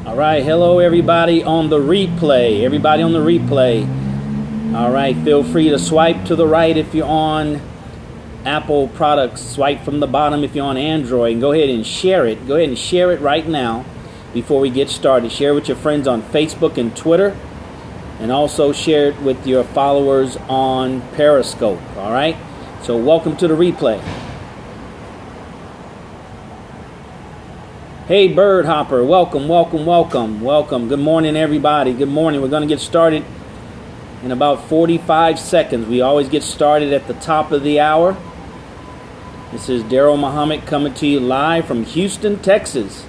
All right, hello everybody on the replay. Everybody on the replay. All right, feel free to swipe to the right if you're on Apple products. Swipe from the bottom if you're on Android. And go ahead and share it. Go ahead and share it right now before we get started. Share it with your friends on Facebook and Twitter. And also share it with your followers on Periscope. All right, so welcome to the replay. Hey, Bird Hopper, welcome. Good morning, everybody. Good morning. We're going to get started in about 45 seconds. We always get started at the top of the hour. This is DarrellMuhammad coming to you live from Houston, Texas.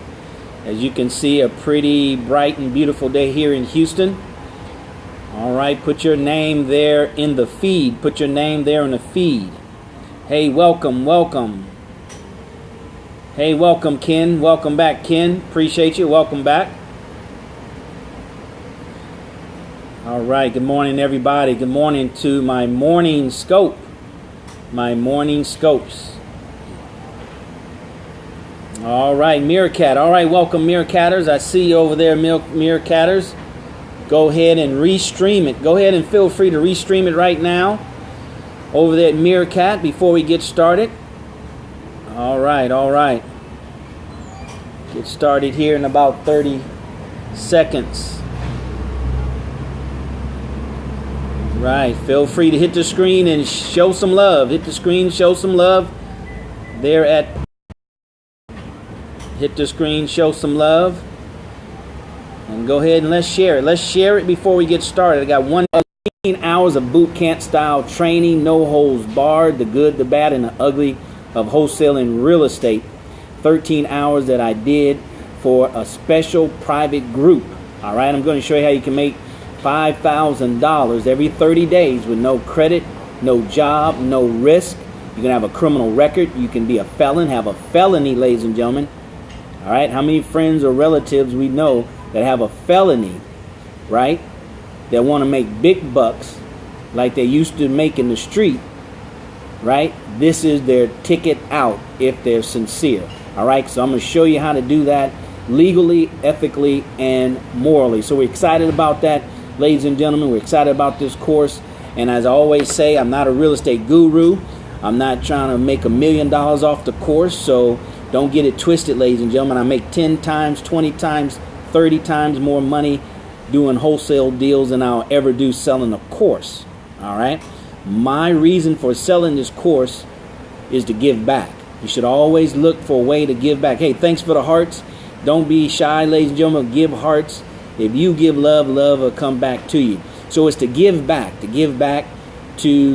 As you can see, a pretty bright and beautiful day here in Houston. All right, put your name there in the feed. Put your name there in the feed. Hey, welcome. Hey, welcome, Ken. Welcome back, Ken. Appreciate you. Welcome back. All right. Good morning, everybody. Good morning to my morning scope. My morning scopes. All right, Meerkat. All right, welcome, Meerkatters. I see you over there, Meerkatters. Go ahead and restream it. Go ahead and feel free to restream it right now over there at Meerkat before we get started. All right. Get started here in about 30 seconds. Right. Feel free to hit the screen and show some love. Hit the screen, show some love. Hit the screen, show some love. And go ahead and let's share it. Let's share it before we get started. I got 18 hours of boot camp style training, no holds barred, the good, the bad, and the ugly of wholesaling real estate. 13 hours that I did for a special private group. All right, I'm going to show you how you can make $5,000 every 30 days with no credit, no job, no risk. You can have a criminal record. You can be a felon, have a felony, ladies and gentlemen. All right, how many friends or relatives we know that have a felony, right, that want to make big bucks like they used to make in the street, right? This is their ticket out if they're sincere. All right, so I'm going to show you how to do that legally, ethically, and morally. So we're excited about that, ladies and gentlemen. We're excited about this course. And as I always say, I'm not a real estate guru. I'm not trying to make $1 million off the course. So don't get it twisted, ladies and gentlemen. I make 10 times, 20 times, 30 times more money doing wholesale deals than I'll ever do selling a course. All right. My reason for selling this course is to give back. You should always look for a way to give back. Hey, thanks for the hearts. Don't be shy, ladies and gentlemen. Give hearts. If you give love, love will come back to you. So it's to give back to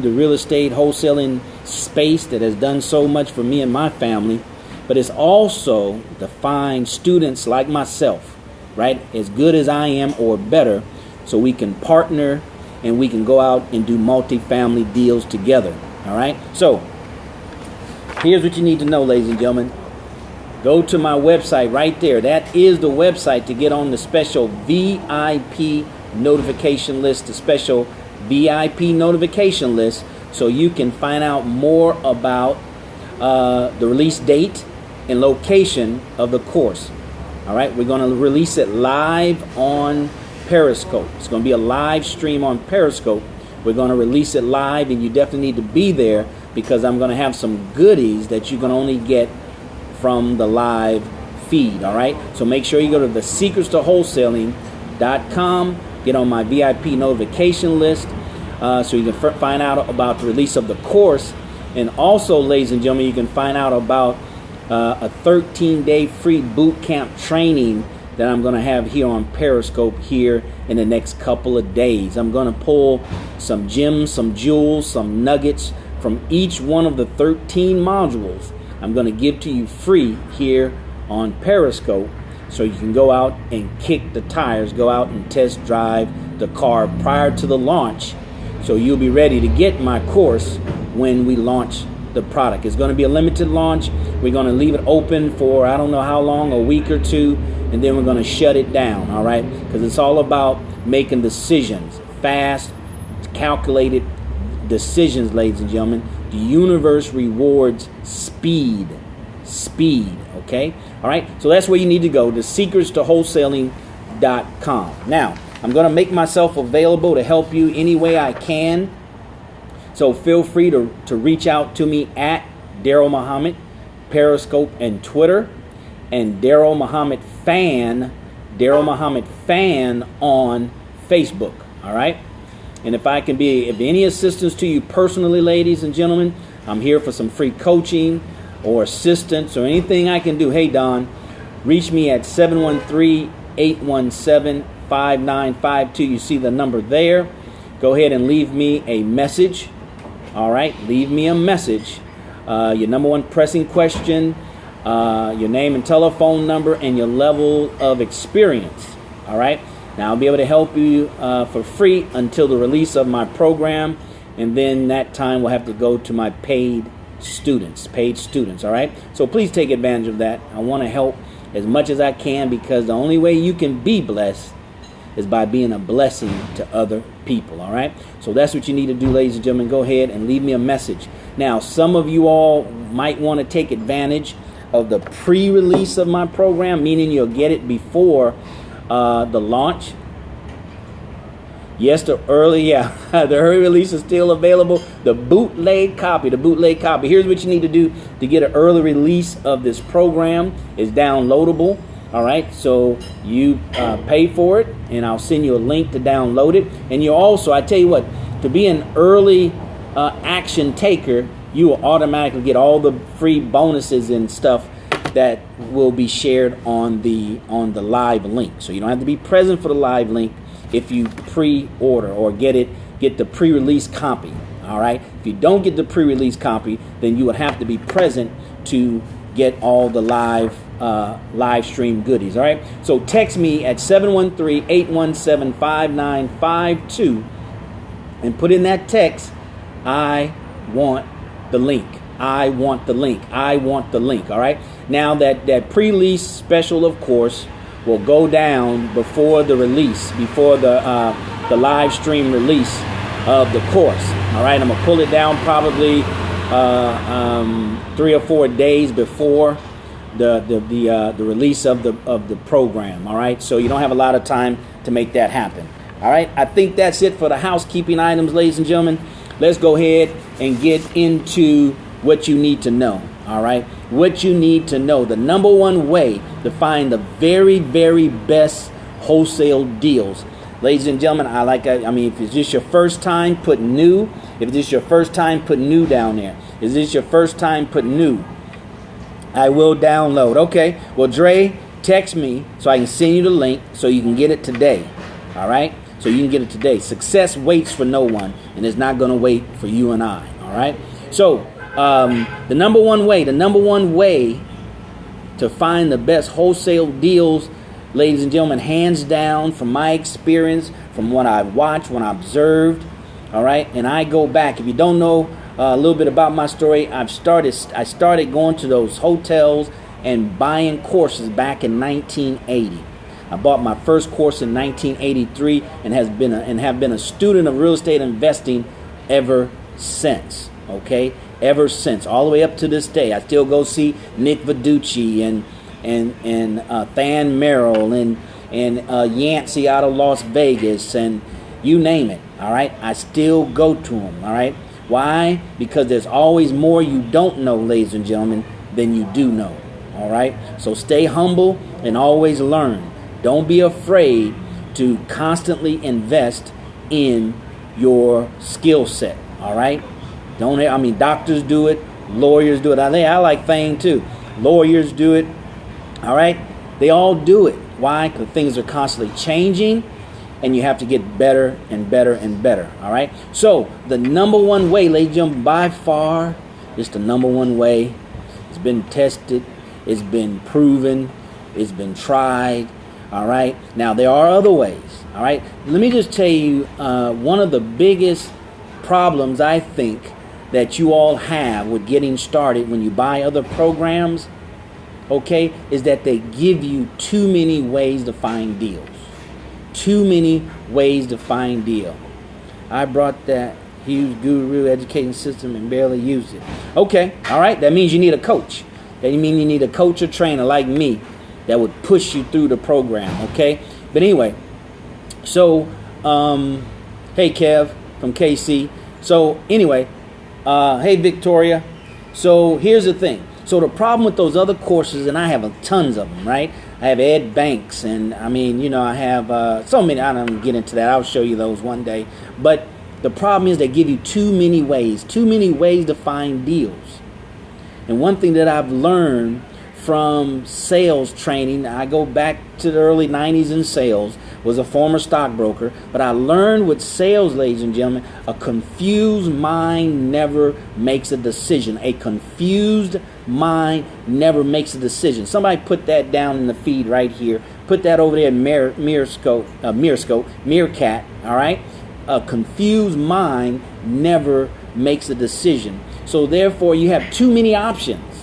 the real estate wholesaling space that has done so much for me and my family. But it's also to find students like myself, right, as good as I am or better, so we can partner and we can go out and do multifamily deals together. All right. So here's what you need to know, ladies and gentlemen. Go to my website right there. That is the website to get on the special VIP notification list, the special VIP notification list, so you can find out more about the release date and location of the course. All right. We're going to release it live on Periscope. It's going to be a live stream on Periscope. We're going to release it live, and you definitely need to be there because I'm going to have some goodies that you can only get from the live feed. All right. So make sure you go to thesecretstowholesaling.com, get on my VIP notification list so you can find out about the release of the course. And also, ladies and gentlemen, you can find out about a 13-day free boot camp training that I'm going to have here on Periscope here in the next couple of days. I'm going to pull some gems, some jewels, some nuggets from each one of the 13 modules. I'm going to give to you free here on Periscope so you can go out and kick the tires, go out and test drive the car prior to the launch, so you'll be ready to get my course when we launch the product. It's going to be a limited launch. We're going to leave it open for I don't know how long, a week or two, and then we're going to shut it down. All right, because it's all about making decisions, fast, calculated decisions, ladies and gentlemen. The universe rewards speed, okay? All right, so that's where you need to go, the secrets to wholesaling Now, I'm going to make myself available to help you any way I can. So feel free to reach out to me at DarrellMuhammad, Periscope and Twitter, and DarrellMuhammad Fan on Facebook. All right. And if I can be of any assistance to you personally, ladies and gentlemen, I'm here for some free coaching or assistance or anything I can do. Hey, Don, reach me at 713-817-5952. You see the number there. Go ahead and leave me a message. All right, leave me a message. Your number one pressing question, your name and telephone number, and your level of experience. All right. Now, I'll be able to help you for free until the release of my program, and then that time will have to go to my paid students, all right? So please take advantage of that. I want to help as much as I can, because the only way you can be blessed is by being a blessing to other people, all right? So that's what you need to do, ladies and gentlemen. Go ahead and leave me a message. Now, some of you all might want to take advantage of the pre-release of my program, meaning you'll get it before the launch. Yes, the early release is still available. The bootleg copy. Here's what you need to do to get an early release of this program. It's downloadable. All right, so you pay for it, and I'll send you a link to download it. And you also, I tell you what, to be an early action taker, you will automatically get all the free bonuses and stuff that will be shared on the live link. So you don't have to be present for the live link if you pre-order or get the pre-release copy. All right. If you don't get the pre-release copy, then you would have to be present to get all the live stream goodies. All right. So text me at 713-817-5952 and put in that text, I want the link. I want the link. All right. Now that pre-release special, of course, will go down before the release, before the live stream release of the course. All right. I'm gonna pull it down probably 3 or 4 days before the release of the program. All right. So you don't have a lot of time to make that happen. All right. I think that's it for the housekeeping items, ladies and gentlemen. Let's go ahead and get into what you need to know. All right. What you need to know. The number one way to find the very, very best wholesale deals. Ladies and gentlemen, if it's just your first time, put new. If it's just your first time, put new down there. Is this your first time, put new. I will download. Okay. Well, Dre, text me so I can send you the link so you can get it today. All right. So you can get it today. Success waits for no one, and it's not going to wait for you and I. All right. So the number one way to find the best wholesale deals, ladies and gentlemen, hands down, from my experience, from what I've watched, what I observed. All right. And I go back. If you don't know a little bit about my story, I started going to those hotels and buying courses back in 1980. I bought my first course in 1983 and have been a student of real estate investing ever since. Okay, ever since, all the way up to this day. I still go see Nick Viducci and Than Merrill and Yancey out of Las Vegas, and you name it. All right, I still go to them. All right, why? Because there's always more you don't know, ladies and gentlemen, than you do know. All right, so stay humble and always learn. Don't be afraid to constantly invest in your skill set. All right. Doctors do it, lawyers do it. I like Thane too. Lawyers do it. All right. They all do it. Why? Because things are constantly changing, and you have to get better and better and better. All right. So the number one way, ladies and gentlemen, by far, it's the number one way. It's been tested. It's been proven. It's been tried. All right. Now, there are other ways. All right. Let me just tell you one of the biggest problems I think that you all have with getting started when you buy other programs, okay, is that they give you too many ways to find deals. Too many ways to find deal. I brought that huge guru education system and barely used it. Okay. All right. That means you need a coach. That means you need a coach or trainer like me that would push you through the program, okay? But anyway, so hey Kev from KC. So anyway, hey Victoria. So here's the thing. So the problem with those other courses, and I have tons of them, right? I have Ed Banks, and I mean, you know, I have so many. I don't get into that. I'll show you those one day. But the problem is they give you too many ways to find deals. And one thing that I've learned from sales training, I go back to the early 90s in sales, was a former stockbroker, but I learned with sales, ladies and gentlemen, a confused mind never makes a decision. A confused mind never makes a decision. Somebody put that down in the feed right here. Put that over there in Meerkat, all right? A confused mind never makes a decision. So therefore, you have too many options.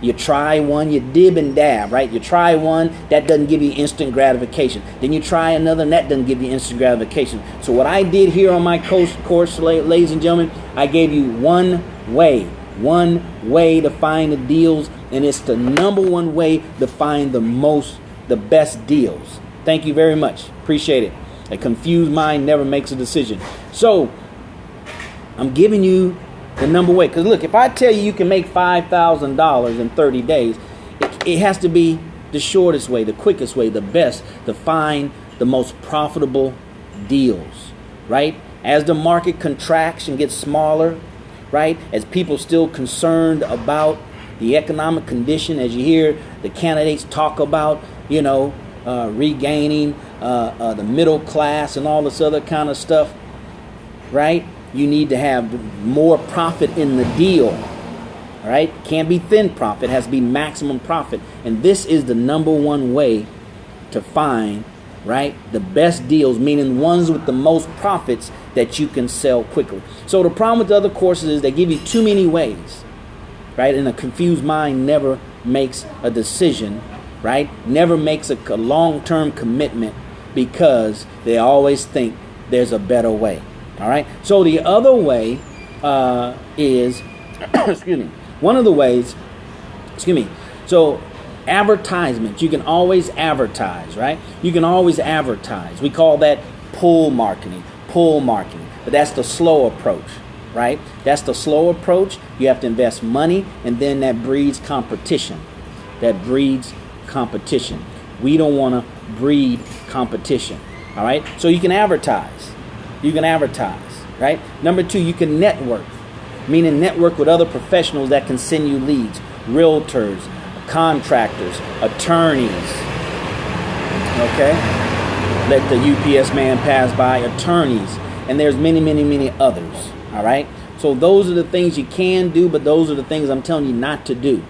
You try one, you dib and dab, right? You try one, that doesn't give you instant gratification. Then you try another, and that doesn't give you instant gratification. So what I did here on my course, ladies and gentlemen, I gave you one way to find the deals, and it's the number one way to find the best deals. Thank you very much. Appreciate it. A confused mind never makes a decision. So I'm giving you the number way. Because look, if I tell you can make $5,000 in 30 days, it has to be the shortest way, the quickest way, the best to find the most profitable deals, right? As the market contracts and gets smaller, right? As people still concerned about the economic condition, as you hear the candidates talk about, you know, regaining the middle class and all this other kind of stuff, right? You need to have more profit in the deal, right? Can't be thin profit, it has to be maximum profit. And this is the number one way to find, right, the best deals, meaning ones with the most profits that you can sell quickly. So the problem with the other courses is they give you too many ways, right? And a confused mind never makes a decision, right? Never makes a long-term commitment because they always think there's a better way. All right. So the other way is, excuse me, one of the ways, so advertisement. You can always advertise, right? You can always advertise. We call that pull marketing. But that's the slow approach, right? That's the slow approach. You have to invest money, and then that breeds competition. We don't want to breed competition. All right. So you can advertise. Right? Number two, you can network, meaning network with other professionals that can send you leads, realtors, contractors, attorneys. Okay? Let the UPS man pass by, attorneys, and there's many others. All right? So those are the things you can do, but those are the things I'm telling you not to do.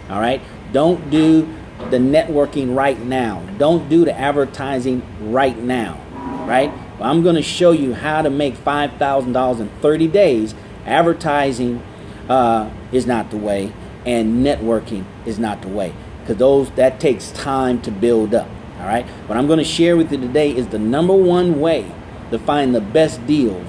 All right? Don't do the networking right now. Don't do the advertising right now. Right? I'm going to show you how to make $5,000 in 30 days. Advertising is not the way, and networking is not the way, because that takes time to build up. All right. What I'm going to share with you today is the number one way to find the best deals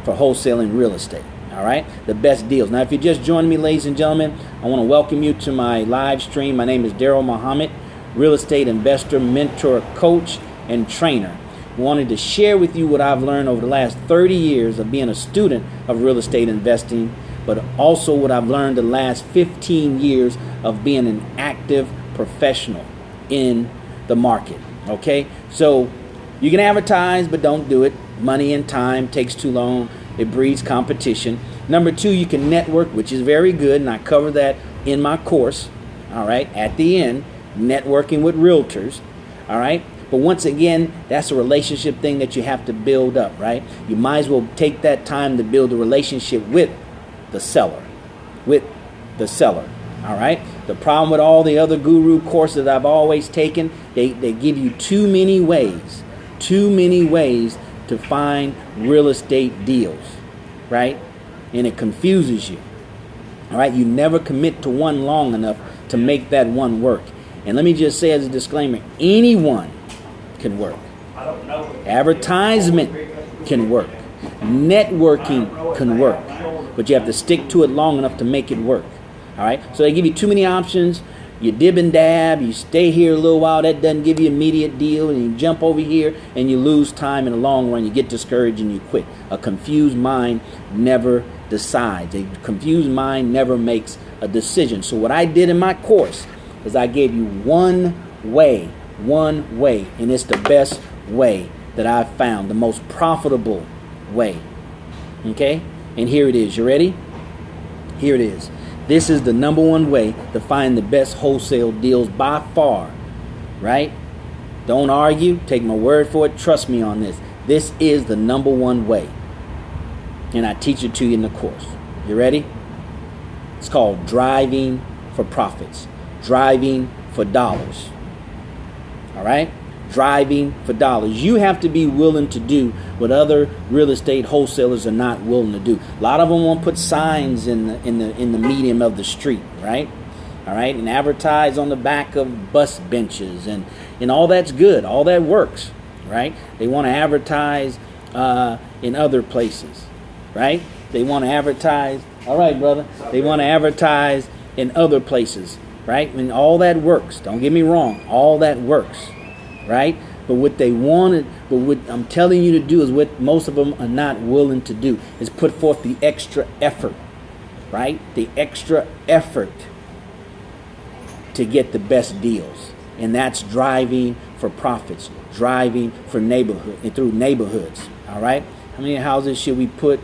for wholesaling real estate. All right, the best deals. Now, if you're just joining me, ladies and gentlemen, I want to welcome you to my live stream. My name is DarrellMuhammad, real estate investor, mentor, coach, and trainer. Wanted to share with you what I've learned over the last 30 years of being a student of real estate investing, but also what I've learned the last 15 years of being an active professional in the market. Okay, so you can advertise, but don't do it. Money and time takes too long. It breeds competition. Number two, you can network, which is very good, and I cover that in my course. All right, at the end, networking with realtors. All right. But once again, that's a relationship thing that you have to build up, right? You might as well take that time to build a relationship with the seller. All right? The problem with all the other guru courses that I've always taken, they give you too many ways to find real estate deals, right? And it confuses you. All right? You never commit to one long enough to make that one work. And let me just say as a disclaimer, anyone can work. Advertisement can work. Networking can work. But you have to stick to it long enough to make it work. All right? So they give you too many options. you dib and dab, you stay here a little while, that doesn't give you an immediate deal, and you jump over here and you lose time in the long run, you get discouraged and you quit. A confused mind never decides. A confused mind never makes a decision. So what I did in my course is I gave you one way, and it's the best way that I've found, the most profitable way. Okay? And here it is. You ready? Here it is. This is the number one way to find the best wholesale deals by far. Right? Don't argue. Take my word for it. Trust me on this. This is the number one way. And I teach it to you in the course. You ready? It's called driving for profits. Driving for dollars. All right? Driving for dollars. You have to be willing to do what other real estate wholesalers are not willing to do. A lot of them won't put signs in the medium of the street, right? All right, and advertise on the back of bus benches, and all that's good. All that works, right? They want to advertise in other places, right? They want to advertise. All right, brother. They want to advertise in other places, right? And all that works. Don't get me wrong. All that works. Right? But what they wanted, but what I'm telling you to do is what most of them are not willing to do, is put forth the extra effort, right? The extra effort to get the best deals. And that's driving for profits, driving for through neighborhoods. All right? How many houses should we put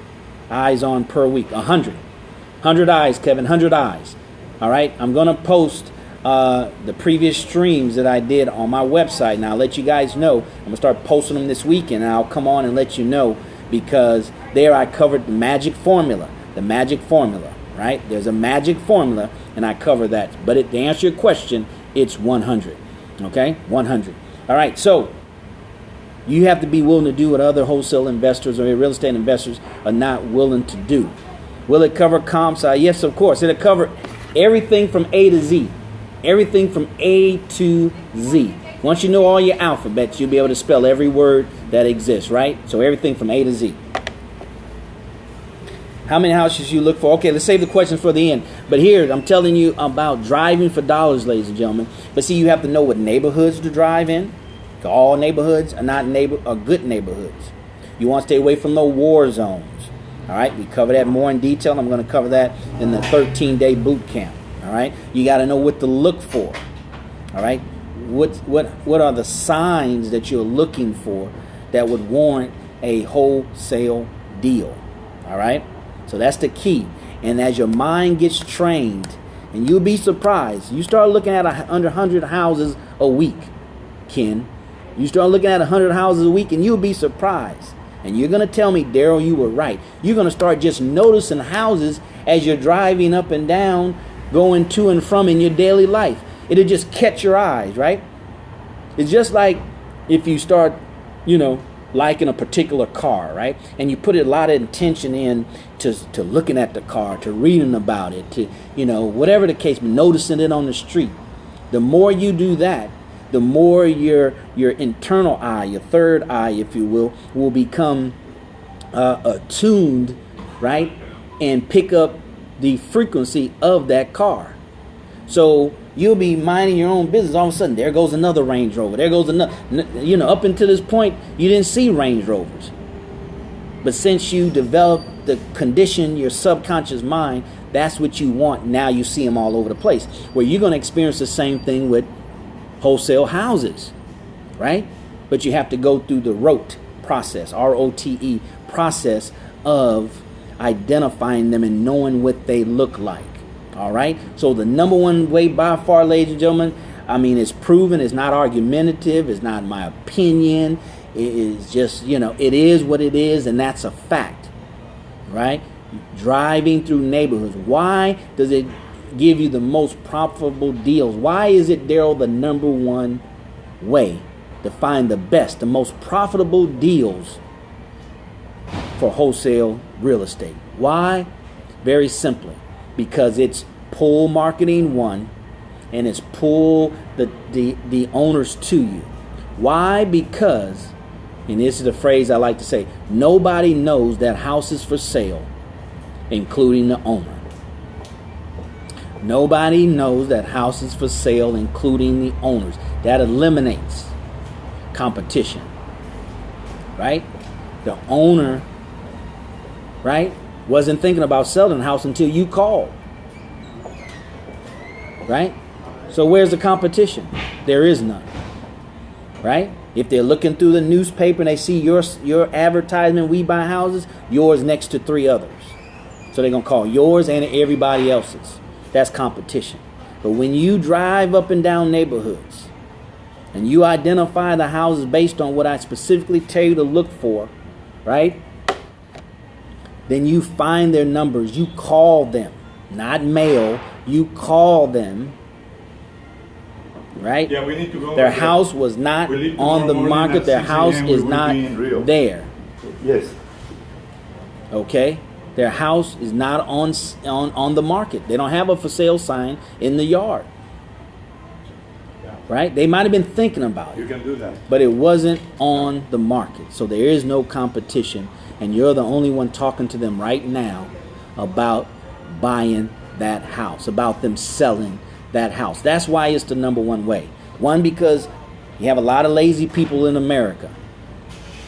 eyes on per week? 100. 100 eyes, Kevin, 100 eyes. All right? I'm going to post the previous streams that I did on my website, and I'll let you guys know. I'm going to start posting them this weekend, and I'll come on and let you know, because there I covered the magic formula. The magic formula, right? There's a magic formula, and I cover that. But to answer your question, it's 100. Okay? 100. All right, so you have to be willing to do what other wholesale investors or real estate investors are not willing to do. Will it cover comps? Yes, of course. It'll cover everything from A to Z. Everything from A to Z. Once you know all your alphabets, you'll be able to spell every word that exists, right? So everything from A to Z. How many houses you look for? Okay, let's save the questions for the end. But here, I'm telling you about driving for dollars, ladies and gentlemen. But see, you have to know what neighborhoods to drive in. All neighborhoods are not good neighborhoods. You want to stay away from the war zones. All right, we cover that more in detail. I'm going to cover that in the 13-day boot camp. All right, you got to know what to look for. All right, what are the signs that you're looking for that would warrant a wholesale deal? All right, so that's the key. And as your mind gets trained, and you'll be surprised, you start looking at under 100 houses a week, Ken. You start looking at 100 houses a week, and you'll be surprised. And you're going to tell me, Darrell, you were right. You're going to start just noticing houses as you're driving up and down, going to and from in your daily life. It'll just catch your eyes, right? It's just like if you start, liking a particular car, right? And you put a lot of intention in to looking at the car, to reading about it, to, whatever the case, noticing it on the street. The more you do that, the more your internal eye, your third eye, if you will become attuned, right? And pick up the frequency of that car. So you'll be minding your own business. All of a sudden, there goes another Range Rover. There goes another. Up until this point, you didn't see Range Rovers. But since you developed the condition, your subconscious mind, that's what you want. Now you see them all over the place. Where you're going to experience the same thing with wholesale houses, right? But you have to go through the ROTE process, ROTE process of identifying them and knowing what they look like. All right. So the number one way by far, ladies and gentlemen, it's proven. It's not argumentative. It's not my opinion. It is just, it is what it is. And that's a fact. Right. Driving through neighborhoods. Why does it give you the most profitable deals? Why is it, Darrell, the number one way to find the best, the most profitable deals for wholesale real estate? Why? Very simply, because it's pull marketing one, and it's pull the owners to you. Why? Because, and this is the phrase I like to say, nobody knows that house is for sale, including the owner. Nobody knows that house is for sale, including the owners. That eliminates competition, right? The owner, right, wasn't thinking about selling the house until you called, right? So where's the competition? There is none, right? If they're looking through the newspaper and they see your advertisement, We Buy Houses, yours next to 3 others. So they're going to call yours and everybody else's. That's competition. But when you drive up and down neighborhoods and you identify the houses based on what I specifically tell you to look for, right? Then you find their numbers. You call them, not mail. You call them, right? Yeah, we need to go. Their house was not on the market. Their house is not there. Yes. Okay? Their house is not on the market. They don't have a for sale sign in the yard. Right? They might have been thinking about it. You can do that. But it wasn't on the market. So there is no competition. And you're the only one talking to them right now about buying that house, about them selling that house. That's why it's the number one way. One, because you have a lot of lazy people in America.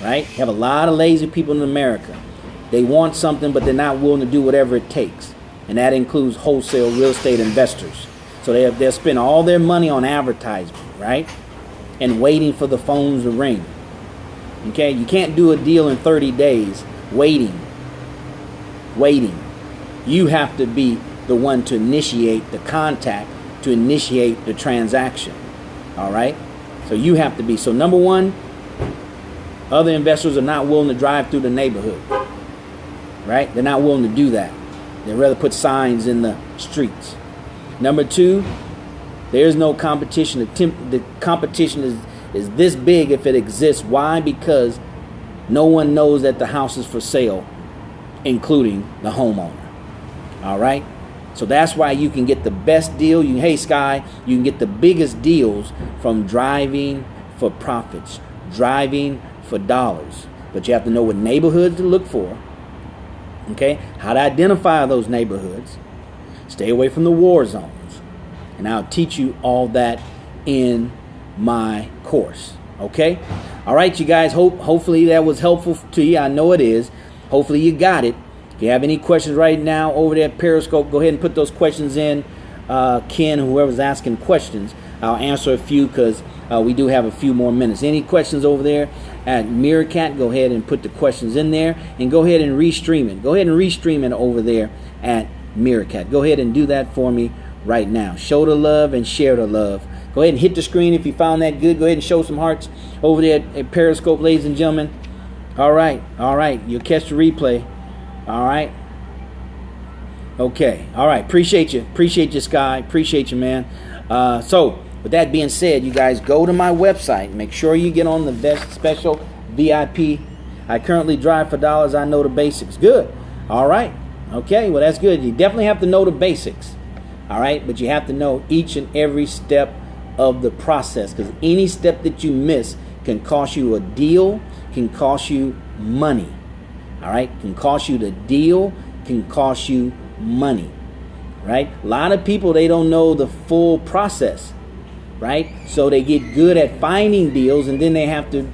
Right? You have a lot of lazy people in America. They want something, but they're not willing to do whatever it takes. And that includes wholesale real estate investors. So they'll spend all their money on advertisement, right? And waiting for the phones to ring. Okay? You can't do a deal in 30 days waiting. You have to be the one to initiate the contact, to initiate the transaction. All right? So you have to be. So number one, other investors are not willing to drive through the neighborhood. Right? They're not willing to do that. They'd rather put signs in the streets. Number two, there's no competition. The competition is this big if it exists. Why? Because no one knows that the house is for sale, including the homeowner. All right? So that's why you can get the best deal. Hey, Sky, you can get the biggest deals from driving for profits, driving for dollars. But you have to know what neighborhoods to look for. Okay, how to identify those neighborhoods. Stay away from the war zones. And I'll teach you all that in my course. Okay? All right, you guys. Hopefully that was helpful to you. I know it is. Hopefully you got it. If you have any questions right now over there at Periscope, go ahead and put those questions in. Ken, whoever's asking questions, I'll answer a few because we do have a few more minutes. Any questions over there at Meerkat, go ahead and put the questions in there and go ahead and restream it. Go ahead and restream it over there at Meerkat. Go ahead and do that for me right now. Show the love and share the love. Go ahead and hit the screen if you found that good. Go ahead and show some hearts over there at Periscope, ladies and gentlemen. All right. You'll catch the replay. All right. Okay. All right. Appreciate you, Sky. Appreciate you, man. So, with that being said, you guys go to my website. Make sure you get on the special VIP. I currently drive for dollars. I know the basics. Good. All right. Okay. Well, that's good. You definitely have to know the basics. All right. But you have to know each and every step of the process, because any step that you miss can cost you a deal, can cost you money. All right. Can cost you the deal, can cost you money. Right. A lot of people, they don't know the full process. Right? So they get good at finding deals, and then they have to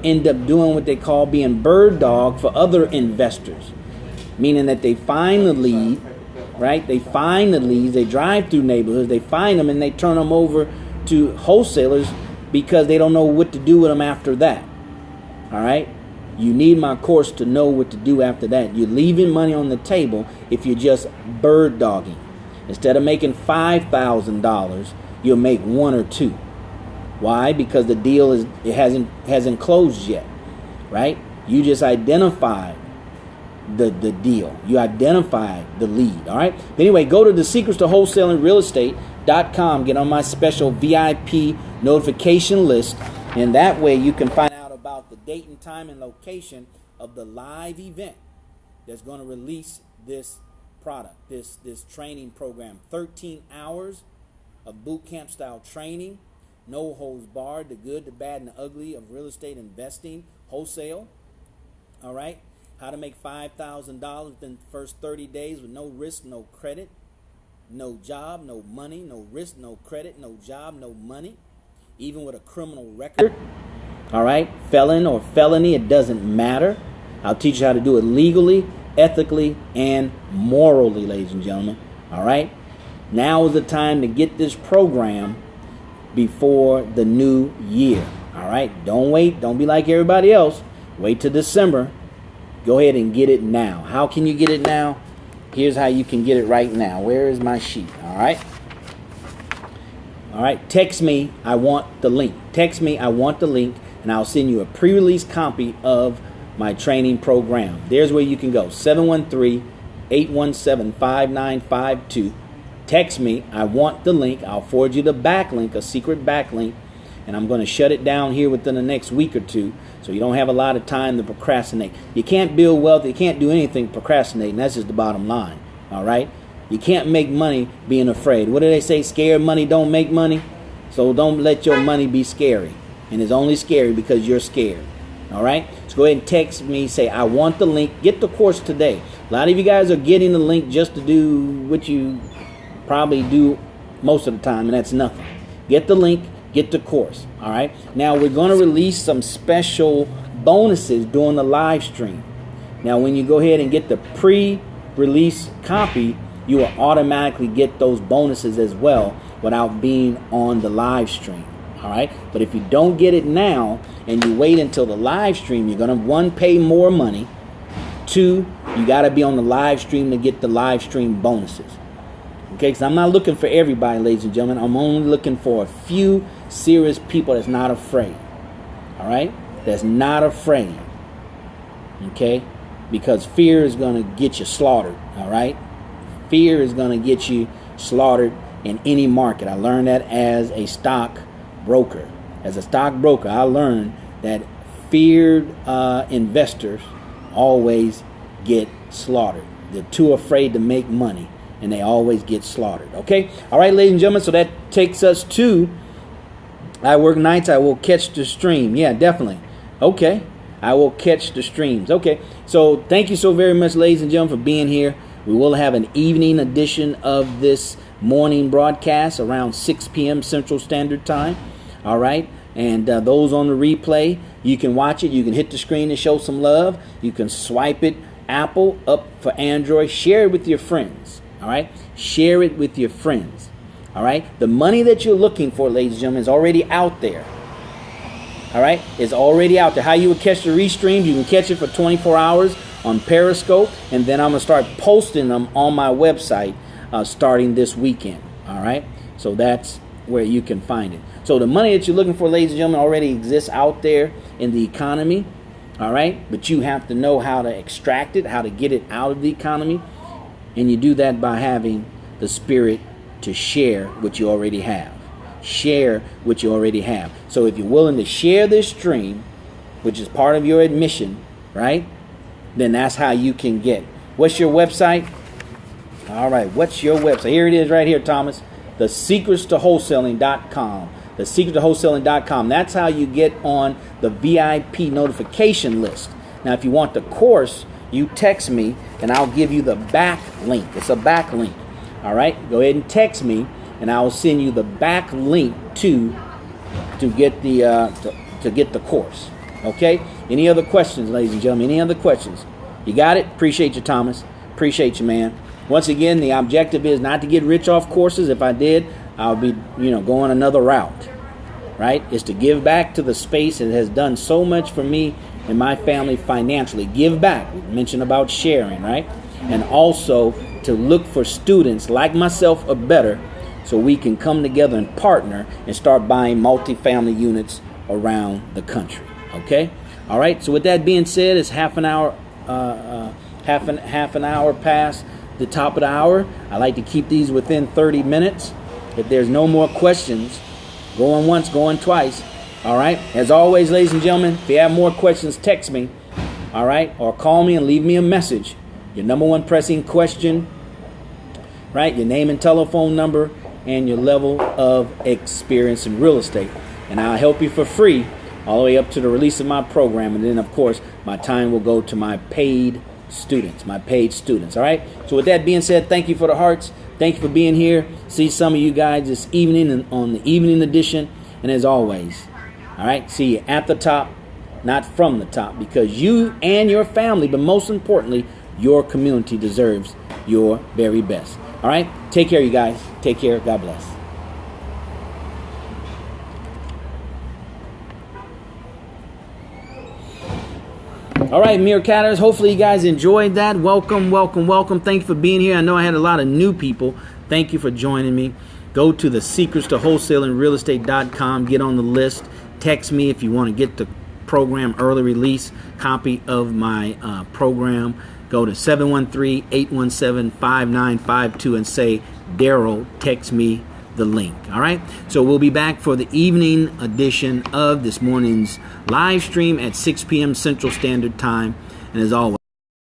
end up doing what they call being bird dog for other investors. Meaning that they find the lead, right? They find the leads, they drive through neighborhoods, they find them, and they turn them over to wholesalers because they don't know what to do with them after that. All right? You need my course to know what to do after that. You're leaving money on the table if you're just bird dogging. Instead of making $5,000, you'll make 1 or 2. Why? Because the deal hasn't closed yet, right? You just identified the deal. You identified the lead. All right. But anyway, go to thesecretstowholesalingrealestate.com. Get on my special VIP notification list, and that way you can find out about the date and time and location of the live event that's going to release this product, this training program. 13 hours of boot camp style training, no holds barred, the good, the bad, and the ugly of real estate investing, wholesale. All right, how to make $5,000 within the first 30 days with no risk, no credit. no job, no money, no risk, no credit, no job, no money, even with a criminal record. All right, felon or felony, it doesn't matter. I'll teach you how to do it legally, ethically, and morally, ladies and gentlemen. All right, now is the time to get this program before the new year. All right, don't wait. Don't be like everybody else. Wait till December. Go ahead and get it now. How can you get it now? Here's how you can get it right now. Where is my sheet? All right. All right. Text me, I want the link. Text me, I want the link, and I'll send you a pre-release copy of my training program. There's where you can go. 713-817-5952. Text me, I want the link. I'll forward you the backlink, a secret backlink, and I'm going to shut it down here within the next week or two, so you don't have a lot of time to procrastinate. You can't build wealth. You can't do anything procrastinating. That's just the bottom line. All right? You can't make money being afraid. What do they say? Scared money don't make money. So don't let your money be scary. And it's only scary because you're scared. All right? So go ahead and text me. Say, I want the link. Get the course today. A lot of you guys are getting the link just to do what you probably do most of the time, and that's nothing. Get the link. Get the course. All right. Now we're going to release some special bonuses during the live stream. Now, when you go ahead and get the pre-release copy, you will automatically get those bonuses as well without being on the live stream. All right. But if you don't get it now and you wait until the live stream, you're going to, one, pay more money. Two, you got to be on the live stream to get the live stream bonuses. Okay, because I'm not looking for everybody, ladies and gentlemen. I'm only looking for a few serious people that's not afraid. All right? That's not afraid. Okay? Because fear is going to get you slaughtered. All right? Fear is going to get you slaughtered in any market. I learned that as a stock broker. As a stock broker, I learned that feared investors always get slaughtered. They're too afraid to make money, and they always get slaughtered. Okay? All right, ladies and gentlemen, so that takes us to I work nights, I will catch the stream. Yeah, definitely. Okay. I will catch the streams. Okay. So thank you so very much, ladies and gentlemen, for being here. We will have an evening edition of this morning broadcast around 6 p.m. Central Standard Time. All right. And those on the replay, you can watch it. You can hit the screen and show some love. You can swipe it Apple up for Android. Share it with your friends. All right. Share it with your friends. All right. The money that you're looking for, ladies and gentlemen, is already out there. All right. It's already out there. How you would catch the restreams, you can catch it for 24 hours on Periscope. And then I'm going to start posting them on my website starting this weekend. All right. So that's where you can find it. So the money that you're looking for, ladies and gentlemen, already exists out there in the economy. All right. But you have to know how to extract it, how to get it out of the economy. And you do that by having the spirit to share what you already have. Share what you already have. So if you're willing to share this stream, which is part of your admission, right, then that's how you can get. What's your website? All right, what's your website? Here it is right here, Thomas. TheSecretsToWholesaling.com. TheSecretsToWholesaling.com. That's how you get on the VIP notification list. Now, if you want the course, you text me and I'll give you the back link. It's a back link. All right, go ahead and text me, and I will send you the back link to get the course. Okay. Any other questions, ladies and gentlemen? Any other questions? You got it. Appreciate you, Thomas. Appreciate you, man. Once again, the objective is not to get rich off courses. If I did, I'll be going another route. Right? It's to give back to the space. It has done so much for me and my family financially. Give back. We mentioned about sharing, right? And also to look for students like myself or better, so we can come together and partner and start buying multifamily units around the country. Okay? All right. So with that being said, it's half an hour past the top of the hour. I like to keep these within 30 minutes. If there's no more questions, going once, going twice. All right. As always, ladies and gentlemen, if you have more questions, text me. All right. Or call me and leave me a message. Your number one pressing question, right? Your name and telephone number and your level of experience in real estate. And I'll help you for free all the way up to the release of my program. And then, of course, my time will go to my paid students. All right. So with that being said, thank you for the hearts. Thank you for being here. See some of you guys this evening on the evening edition. And as always, all right, see you at the top, not from the top, because you and your family, but most importantly, your community deserves your very best. All right, take care, you guys. Take care. God bless. All right, Meerkatters, hopefully you guys enjoyed that. Welcome, welcome, welcome. Thank you for being here. I know I had a lot of new people. Thank you for joining me. Go to the secrets to wholesaling.realestate.com. Get on the list. Text me if you want to get the program early release copy of my program. Go to 713-817-5952 and say, Darrell, text me the link. All right, so we'll be back for the evening edition of this morning's live stream at 6 p.m. Central Standard Time. And as always,